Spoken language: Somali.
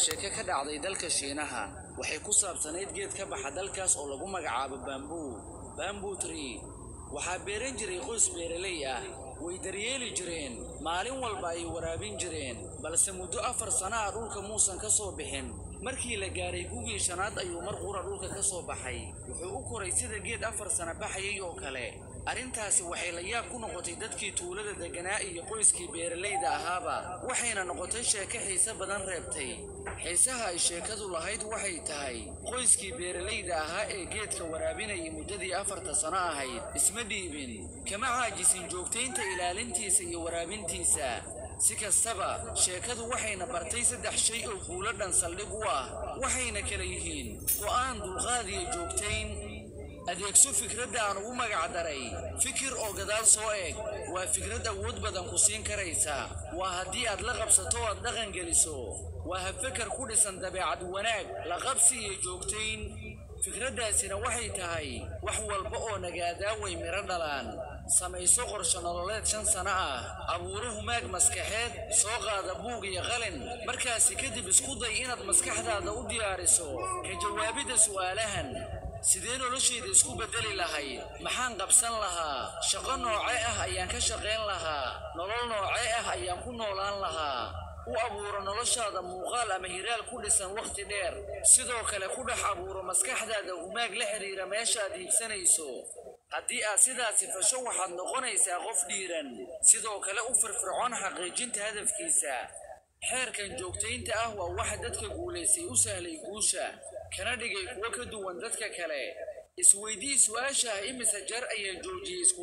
sheeko ka dhacday dalka Shiinaha waxay ku saabsanayd geed ka baxa dalkaas oo lagu magacaabo bamboo tree. waxaa beeran jiray qoys beeraley ah, way daryeeli jireen, maalin walba ay waraabin jireen, balse muddo 4 sano ah dhulka muusan ka soo bixin. markii la gaaray gugii shanaad ayuu mar qura dhulka ka soo baxay, wuxuu u koray sida geed 4 sano baxayay oo kale. arrintaasi waxay la yaab ku noqotay dadkii tuulada deganaa iyo qoyskii beeraleyda ahaaba, waxayna noqotay sheeko xiiso badan reebtay. xiisaha ay sheekadu lahayd waxay tahay qoyskii beeraleyda ahaa ee geedka waraabinayay muddadii 4 sano ahayd isma dhiibin, kama caajisin joogtaynta ilaalintiisa iyo waraabintiisa. si kastaba sheekadu waxayna bartay 3 shay oo guulo dhan saldhig u ah, waxayna kala yihiin go'aan, dulqaad iyo joogtayn. adeegso fikradda aan ugu magac daray fikir oo gadaal soo eeg. waa fikrad awood badan ku siin karaysa, waa haddii aad la qabsato aad dhaqan geliso. waa habfakar ku dhisan dabeecad wanaag, la qabsi iyo joogtayn. fikraddaasina waxay tahay wax walba oo nagaadaa way miro dhalaan. samayso qorshe nololeed 5 sano ah, abuuro humaag maskaxeed, soo qaada buug iyo qalin. markaasi kadib isku day inaad maskaxdaada u diyaariso ka jawaabidda su'aalahan: sidee noloshayda isku bedeli lahayd? maxaan qabsan lahaa? shaqo noocee ah ayaan ka shaqayn lahaa? nolol noocee ah ayaan ku noolaan lahaa? u abuuro noloshaada muuqaal ama hiraal ku dhisan waqti dheer. sidoo kale ku dhex abuuro maskaxdaada humaag la xiriira meeshaad hiigsanayso. haddii aad sidaasi fasho waxaad noqonaysaa qof dhiiran, sidoo kale u firfircoon xaqiijinta hadafkiisa. xeerkan joogtaynta ah waa waxa dadka guulaystay u sahlay guusha, kana dhigay kuwa ka duwan dadka kale. isweydii su'aasha imise jar ayaa joojiyay isku